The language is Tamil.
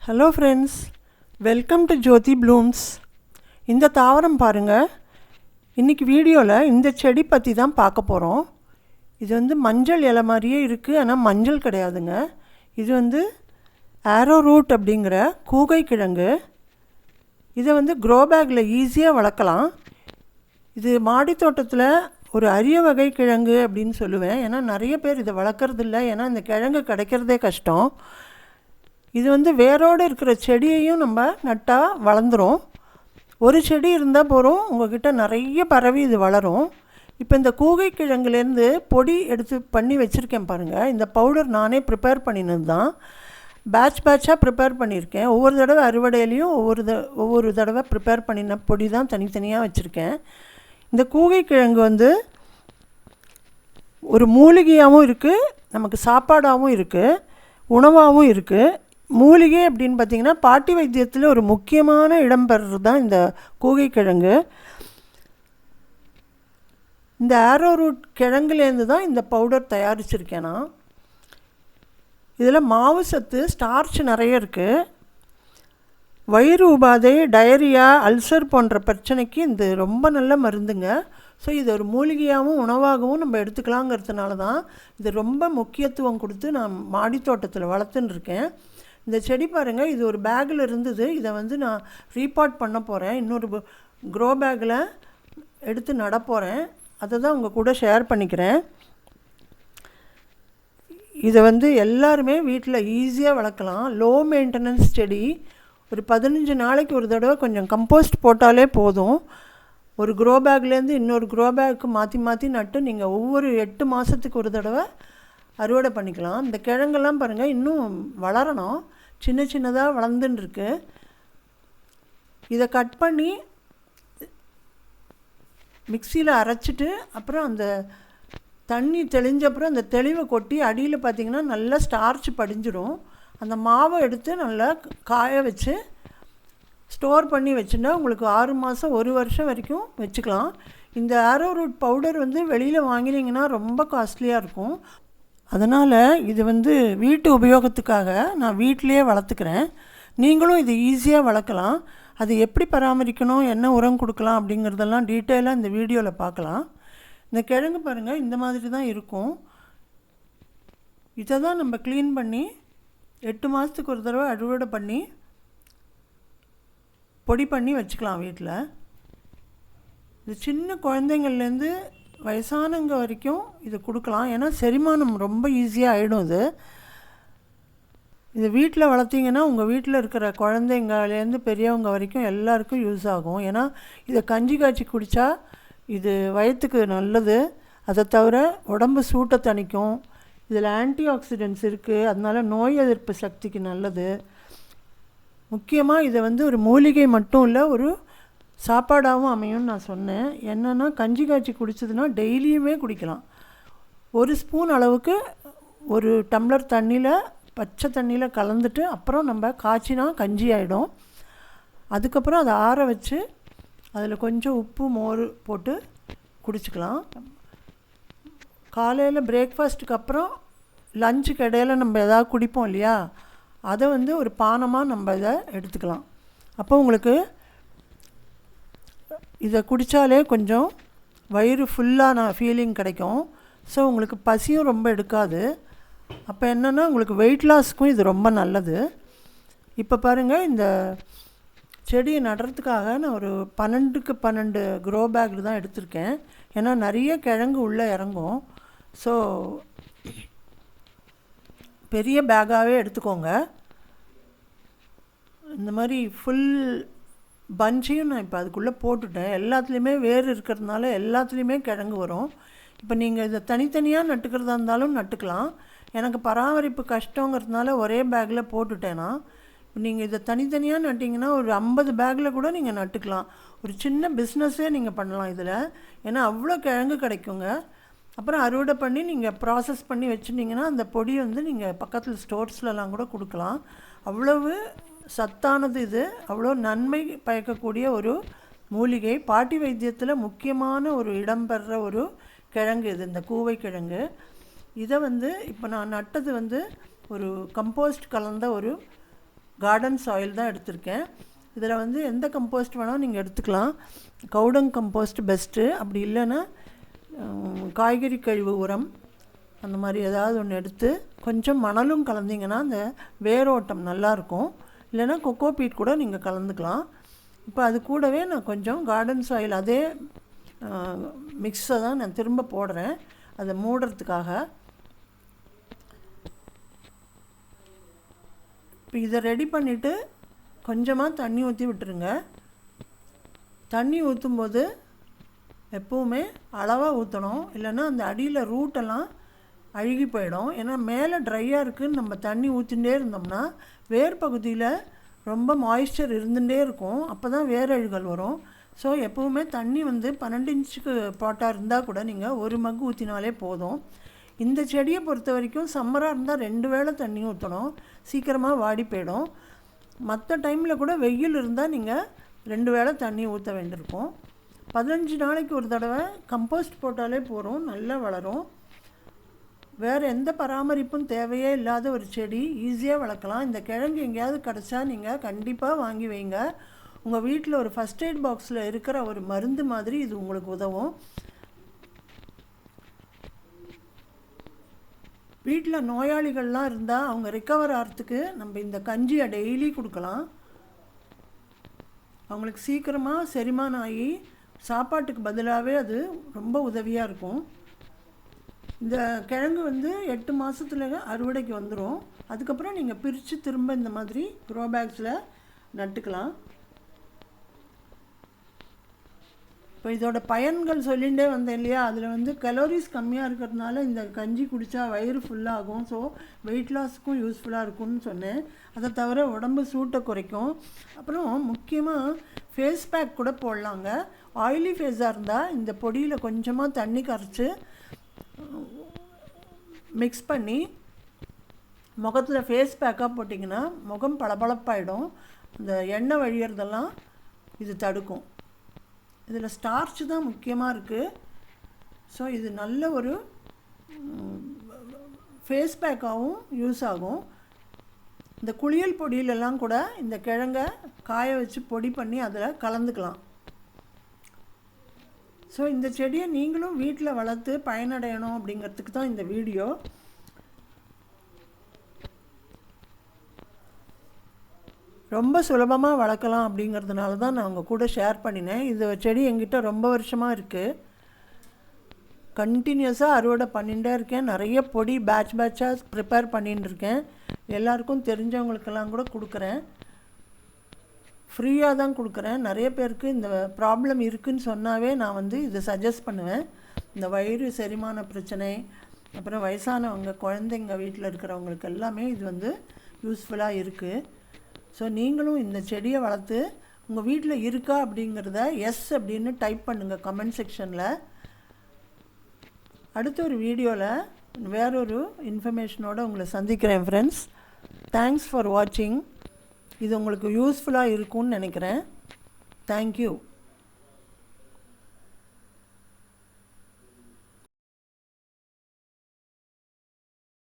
Hello friends, welcome to Jothi blooms. இந்த தாவரம் பாருங்கள். இன்றைக்கி வீடியோவில் இந்த செடி பற்றி தான் பார்க்க போகிறோம். இது மஞ்சள் இலை மாதிரியே இருக்குது, ஆனால் மஞ்சள் கிடையாதுங்க. இது ஆரோ ரூட் அப்படிங்கிற கூகை கிழங்கு. இதை க்ரோ பேக்கில் ஈஸியாக வளர்க்கலாம். இது மாடி தோட்டத்தில் ஒரு அரிய வகை கிழங்கு அப்படின்னு சொல்லுவேன். ஏன்னா நிறைய பேர் இதை வளர்க்குறதில்ல, ஏன்னா இந்த கிழங்கு கிடைக்கிறதே கஷ்டம். இது வேரோடு இருக்கிற செடியையும் நம்ம நட்டால் வளர்ந்துடும். ஒரு செடி இருந்தால் போகிறோம், உங்கள்கிட்ட நிறைய பரவி இது வளரும். இப்போ இந்த கூகை கிழங்குலேருந்து பொடி எடுத்து பண்ணி வச்சுருக்கேன் பாருங்கள். இந்த பவுடர் நானே ப்ரிப்பேர் பண்ணினது தான். பேட்சாக ப்ரிப்பேர் பண்ணியிருக்கேன். ஒவ்வொரு தடவை அறுவடையிலையும் ஒவ்வொரு தடவை ப்ரிப்பேர் பண்ணின பொடி தான் தனித்தனியாக வச்சுருக்கேன். இந்த கூகை கிழங்கு ஒரு மூலிகையாகவும் இருக்குது, நமக்கு சாப்பாடாகவும் இருக்குது, உணவாகவும் இருக்குது. மூலிகை அப்படின்னு பார்த்திங்கன்னா பாட்டி வைத்தியத்தில் ஒரு முக்கியமான இடம் பெறுறது தான் இந்த கூகை கிழங்கு. இந்த ஆரோ ரூட் கிழங்குலேருந்து தான் இந்த பவுடர் தயாரிச்சிருக்கேன் நான். இதில் மாவு சத்து, ஸ்டார்ச் நிறைய இருக்குது. வயிறு உபாதை, டயரியா, அல்சர் போன்ற பிரச்சனைக்கு இது ரொம்ப நல்ல மருந்துங்க. ஸோ இது ஒரு மூலிகையாகவும் உணவாகவும் நம்ம எடுத்துக்கலாங்கிறதுனால தான் இது ரொம்ப முக்கியத்துவம் கொடுத்து நான் மாடி தோட்டத்தில் வளர்த்துன்னு இருக்கேன். இந்த செடி பாருங்கள், இது ஒரு பேக்கில் இருந்தது. இதை நான் ரீபாட் பண்ண போகிறேன். இன்னொரு க்ரோ பேக்கில் எடுத்து நட போகிறேன். அதை தான் உங்கள் கூட ஷேர் பண்ணிக்கிறேன். இதை எல்லாருமே வீட்டில் ஈஸியாக வளர்க்கலாம். லோ மெயின்டெனன்ஸ் செடி. ஒரு 15 நாளைக்கு ஒரு தடவை கொஞ்சம் கம்போஸ்ட் போட்டாலே போதும். ஒரு க்ரோ பேக்லேருந்து இன்னொரு க்ரோ பேக்கு மாற்றி மாற்றி நட்டு நீங்கள் ஒவ்வொரு 8 மாதத்துக்கு ஒரு தடவை அறுவடை பண்ணிக்கலாம். இந்த கிழங்கெல்லாம் பாருங்கள், இன்னும் வளரணும். சின்ன சின்னதாக வளர்ந்துட்டுருக்கு. இதை கட் பண்ணி மிக்சியில் அரைச்சிட்டு அப்புறம் அந்த தண்ணி தெளிஞ்சப்புறம் அந்த தெளிவை கொட்டி அடியில் பார்த்திங்கன்னா நல்லா ஸ்டார்ச் படிஞ்சிடும். அந்த மாவை எடுத்து நல்லா காய வச்சு ஸ்டோர் பண்ணி வச்சுன்னா உங்களுக்கு 6 மாதம் 1 வருஷம் வரைக்கும் வச்சுக்கலாம். இந்த ஆரோ ரூட் பவுடர் வெளியில் வாங்கினீங்கன்னா ரொம்ப காஸ்ட்லியாக இருக்கும். அதனால் இது வீட்டு உபயோகத்துக்காக நான் வீட்டிலையே வளர்த்துக்கிறேன். நீங்களும் இது ஈஸியாக வளர்க்கலாம். அது எப்படி பராமரிக்கணும், என்ன உரம் கொடுக்கலாம் அப்படிங்கிறதெல்லாம் டீட்டெயிலாக இந்த வீடியோவில் பார்க்கலாம். இந்த கிழங்கு பாருங்கள், இந்த மாதிரி தான் இருக்கும். இதை தான் நம்ம க்ளீன் பண்ணி 8 மாதத்துக்கு ஒரு தடவை அறுவடை பண்ணி பொடி பண்ணி வச்சுக்கலாம் வீட்டில். இது சின்ன குழந்தைங்கள்லேருந்து வயசானவங்க வரைக்கும் இது கொடுக்கலாம். ஏன்னா செரிமானம் ரொம்ப ஈஸியாக ஆகிடும். இது வீட்டில் வளர்த்திங்கன்னா உங்கள் வீட்டில் இருக்கிற குழந்தைங்கலேருந்து பெரியவங்க வரைக்கும் எல்லாருக்கும் யூஸ் ஆகும். ஏன்னா இதை கஞ்சி காய்ச்சி குடித்தா இது வயிற்றுக்கு நல்லது. அதை தவிர உடம்பு சூட்டை தணிக்கும். இதில் ஆன்டி ஆக்சிடென்ட்ஸ் இருக்குது, அதனால் நோய் எதிர்ப்பு சக்திக்கு நல்லது. முக்கியமாக இதை ஒரு மூலிகை மட்டும் இல்லை, ஒரு சாப்பாடாகவும் அமையும்னு நான் சொன்னேன். என்னென்னா கஞ்சி காய்ச்சி குடிச்சதுன்னா டெய்லியுமே குடிக்கலாம். 1 ஸ்பூன் அளவுக்கு ஒரு டம்ளர் தண்ணியில், பச்சை தண்ணியில் கலந்துட்டு அப்புறம் நம்ம காய்ச்சினா கஞ்சி ஆகிடும். அதுக்கப்புறம் அதை ஆற வச்சு அதில் கொஞ்சம் உப்பு, மோர் போட்டு குடிச்சிக்கலாம். காலையில் பிரேக்ஃபாஸ்ட்டுக்கு அப்புறம் லஞ்சுக்கு இடையில் நம்ம எதாவது குடிப்போம் இல்லையா, அதை ஒரு பானமாக நம்ம இதை எடுத்துக்கலாம். அப்போ உங்களுக்கு இதை குடித்தாலே கொஞ்சம் வயிறு ஃபுல்லான ஃபீலிங் கிடைக்கும். ஸோ உங்களுக்கு பசியும் ரொம்ப எடுக்காது. அப்போ என்னென்னா உங்களுக்கு வெயிட் லாஸ்க்கும் இது ரொம்ப நல்லது. இப்போ பாருங்கள், இந்த செடியை நடுறதுக்காக நான் ஒரு 12க்கு 12 க்ரோ பேக் தான் எடுத்திருக்கேன். ஏன்னா நிறைய கிழங்கு உள்ளே இறங்கும். ஸோ பெரிய பேக்காகவே எடுத்துக்கோங்க. இந்த மாதிரி ஃபுல் பஞ்சையும் நான் இப்போ அதுக்குள்ளே போட்டுட்டேன். எல்லாத்துலேயுமே வேர் இருக்கிறதுனால எல்லாத்துலேயுமே கிழங்கு வரும். இப்போ நீங்கள் இதை தனித்தனியாக நட்டுக்கிறதா இருந்தாலும் நட்டுக்கலாம். எனக்கு பராமரிப்பு கஷ்டங்கிறதுனால ஒரே பேக்கில் போட்டுட்டேன்னா, நீங்கள் இதை தனித்தனியாக நட்டிங்கன்னா ஒரு 50 பேக்கில் கூட நீங்கள் நட்டுக்கலாம். ஒரு சின்ன பிஸ்னஸே நீங்கள் பண்ணலாம் இதில். ஏன்னா அவ்வளோ கிழங்கு கிடைக்குங்க. அப்புறம் அறுவடை பண்ணி நீங்கள் ப்ராசஸ் பண்ணி வச்சுட்டிங்கன்னா அந்த பொடி நீங்கள் பக்கத்தில் ஸ்டோர்ஸ்லலாம் கூட கொடுக்கலாம். அவ்வளவு சத்தானது இது. அவ்வளோ நன்மை பயக்கக்கூடிய ஒரு மூலிகை. பாட்டி வைத்தியத்தில் முக்கியமான ஒரு இடம் பெறுற ஒரு கிழங்கு இது, இந்த கூவை கிழங்கு. இதை இப்போ நான் நட்டது ஒரு கம்போஸ்ட் கலந்த ஒரு கார்டன் சாயில் தான் எடுத்திருக்கேன். இதில் வந்து எந்த கம்போஸ்ட் வேணால் நீங்கள் எடுத்துக்கலாம். Cow dung compost best. அப்படி இல்லைன்னா காய்கறி கழிவு உரம் அந்த மாதிரி ஏதாவது ஒன்று எடுத்து கொஞ்சம் மணலும் கலந்திங்கன்னா அந்த வேரோட்டம் நல்லாயிருக்கும். இல்லைன்னா கொக்கோ பீட் கூட நீங்கள் கலந்துக்கலாம். இப்போ அது கூடவே நான் கொஞ்சம் கார்டன் சாயில் அதே மிக்ஸை தான் நான் திரும்ப போடுறேன் அதை மூடுறதுக்காக. இப்போ இதை ரெடி பண்ணிவிட்டு கொஞ்சமாக தண்ணி ஊற்றி விட்டுருங்க. தண்ணி ஊற்றும்போது எப்போவுமே அளவாக ஊற்றணும். இல்லைன்னா அந்த அடியில் ரூட்டெல்லாம் அழுகி போயிடும். ஏன்னா மேலே ட்ரையாக இருக்குதுன்னு நம்ம தண்ணி ஊற்றிகிட்டே இருந்தோம்னா வேர் பகுதியில் ரொம்ப மாய்ஸ்சர் இருந்துகிட்டே இருக்கும். அப்போ தான் வேர் அழுகல் வரும். ஸோ எப்போவுமே தண்ணி வந்து 12 இன்ச்சுக்கு பாட்டாக இருந்தால் கூட நீங்கள் ஒரு மக்கு ஊற்றினாலே போதும். இந்த செடியை பொறுத்த வரைக்கும் சம்மராக இருந்தால் 2 வேளை தண்ணி ஊற்றணும். சீக்கிரமாக வாடி போயிடும். மற்ற டைமில் கூட வெயில் இருந்தால் நீங்கள் 2 வேளை தண்ணி ஊற்ற வேண்டியிருக்கும். 15 நாளைக்கு ஒரு தடவை கம்போஸ்ட் போட்டாலே போதும், நல்லா வளரும். வேறு எந்த பராமரிப்பும் தேவையே இல்லாத ஒரு செடி ஈஸியாக வளர்க்கலாம். இந்த கிழங்கு எங்கேயாவது கிடச்சா நீங்கள் கண்டிப்பாக வாங்கி வைங்க. உங்கள் வீட்டில் ஒரு ஃபஸ்ட் எய்ட் பாக்ஸில் இருக்கிற ஒரு மருந்து மாதிரி இது உங்களுக்கு உதவும். வீட்டில் நோயாளிகள்லாம் இருந்தால் அவங்க ரிக்கவர் ஆகிறதுக்கு நம்ம இந்த கஞ்சியை டெய்லி கொடுக்கலாம். அவங்களுக்கு சீக்கிரமாக செரிமானம் ஆகி சாப்பாட்டுக்கு பதிலாகவே அது ரொம்ப உதவியாக இருக்கும். இந்த கிழங்கு வந்து 8 மாதத்துல அறுவடைக்கு வந்துடும். அதுக்கப்புறம் நீங்கள் பிரித்து திரும்ப இந்த மாதிரி க்ரோ பேக்ஸில் நட்டுக்கலாம். இப்போ இதோட பயன்கள் சொல்லிகிட்டே வந்தேன் இல்லையா, அதில் வந்து கலோரிஸ் கம்மியாக இருக்கிறதுனால இந்த கஞ்சி குடித்தா வயிறு ஃபுல்லாகும். ஸோ வெயிட் லாஸுக்கும் யூஸ்ஃபுல்லாக இருக்கும்னு சொன்னேன். அதை தவிர உடம்பு சூட்டை குறைக்கும். அப்புறம் முக்கியமாக ஃபேஸ் பேக் கூட போடலாங்க. ஆயிலி ஃபேஸாக இருந்தால் இந்த பொடியில் கொஞ்சமாக தண்ணி கரைச்சி மிக்ஸ் பண்ணி முகத்தில் ஃபேஸ் பேக்காக போட்டிங்கன்னா முகம் பளபளப்பாயிடும். இந்த எண்ணெய் வழியறதெல்லாம் இது தடுக்கும். இதில் ஸ்டார்ச் தான் முக்கியமாக இருக்குது. ஸோ இது நல்ல ஒரு ஃபேஸ் பேக்காகவும் யூஸ் ஆகும். இந்த குளியல் பொடியிலெல்லாம் கூட இந்த கிழங்கை காய வச்சு பொடி பண்ணி அதில் கலந்துக்கலாம். ஸோ இந்த செடியை நீங்களும் வீட்டில் வளர்த்து பயனடையணும் அப்படிங்கிறதுக்கு தான் இந்த வீடியோ. ரொம்ப சுலபமாக வளர்க்கலாம் அப்படிங்கிறதுனால தான் நான் உங்கள் கூட ஷேர் பண்ணினேன். இந்த செடி எங்கிட்ட ரொம்ப வருஷமாக இருக்குது. கண்டினியூஸாக அறுவடை பண்ணிகிட்டே இருக்கேன். நிறைய பொடி பேட்சாக ப்ரிப்பேர் பண்ணின்னு இருக்கேன். எல்லாருக்கும் தெரிஞ்சவங்களுக்கெல்லாம் கூட கொடுக்குறேன். ஃப்ரீயாக தான் கொடுக்குறேன். நிறைய பேருக்கு இந்த ப்ராப்ளம் இருக்குதுன்னு சொன்னாவே நான் வந்து இதை சஜஸ்ட் பண்ணுவேன். இந்த வயிறு செரிமான பிரச்சனை, அப்புறம் வயசானவங்க, குழந்தைங்க, வீட்டில் இருக்கிறவங்களுக்கு எல்லாமே இது வந்து யூஸ்ஃபுல்லாக இருக்குது. ஸோ நீங்களும் இந்த செடியை வளர்த்து உங்கள் வீட்டில் இருக்கா அப்படிங்கிறத எஸ் அப்படின்னு டைப் பண்ணுங்கள் கமெண்ட் செக்ஷனில். அடுத்த ஒரு வீடியோவில் வேறொரு இன்ஃபர்மேஷனோடு உங்களை சந்திக்கிறேன் ஃப்ரெண்ட்ஸ். தேங்க்ஸ் ஃபார் வாட்சிங். இது உங்களுக்கு யூஸ்ஃபுல்லாக இருக்கும்னு நினைக்கிறேன். தேங்க்யூ.